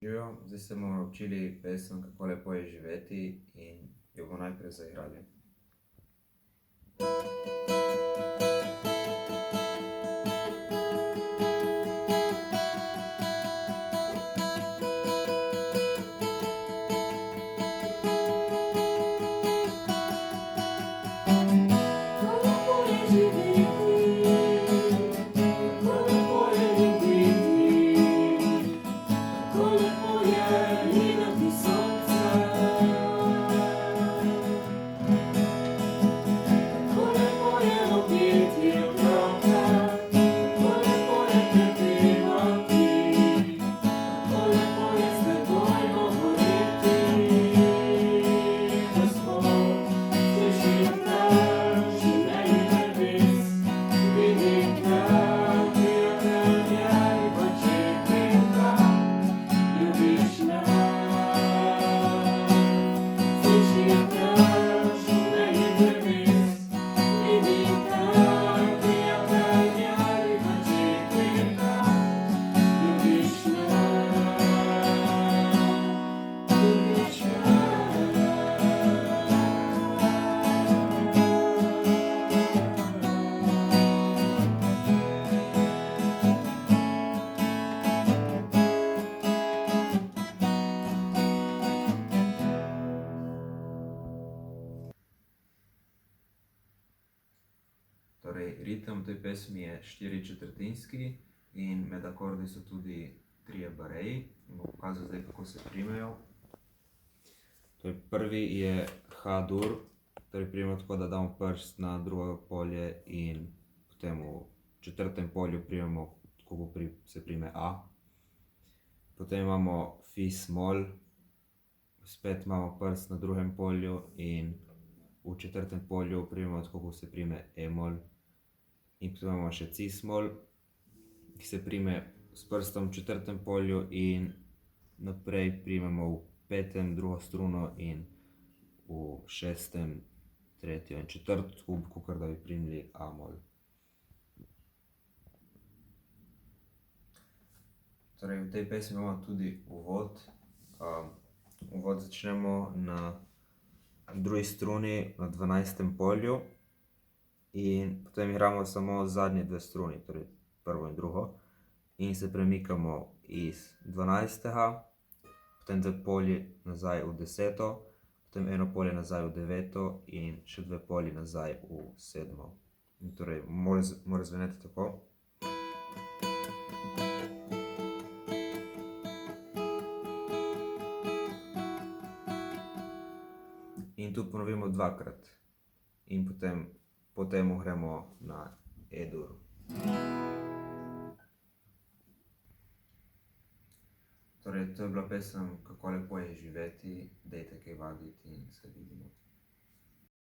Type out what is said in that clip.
Živijo, zdaj se bomo naučili pesem Kako lepo je živeti in jo bomo najprej zaigrali. Torej, ritem tej pesmi je 4/4 in med akordi so tudi 3 bareji. Bom pokazal zdaj, kako se primejo. Torej, prvi je H-dur, torej primemo tako, da damo prst na drugo polje in potem v četrtem polju primemo tako, kot se prime A. Potem imamo Fi-smol, spet imamo prst na drugem polju in v četrtem polju primemo tako, kot se prime E-mol. In potem imamo še C-smol, ki se prime s prstom v četrtem polju in naprej primemo v petem drugo struno in v šestem tretjo in četrto, kakor da bi primili A-mol. Torej, v tej pesmi imamo tudi uvod. Uvod začnemo na drugi struni na 12. polju in potem igramo samo zadnje dve struni, torej prvo in drugo, in se premikamo iz 12., potem 2 polji nazaj v 10., potem 1 polje nazaj v 9. in še 2 polji nazaj v 7. In torej mora zveneti tako. In tu ponovimo dvakrat in potem gremo na E-dur. Torej, to je bila pesem Kako lepo je živeti, dajte kaj vaditi in se vidimo.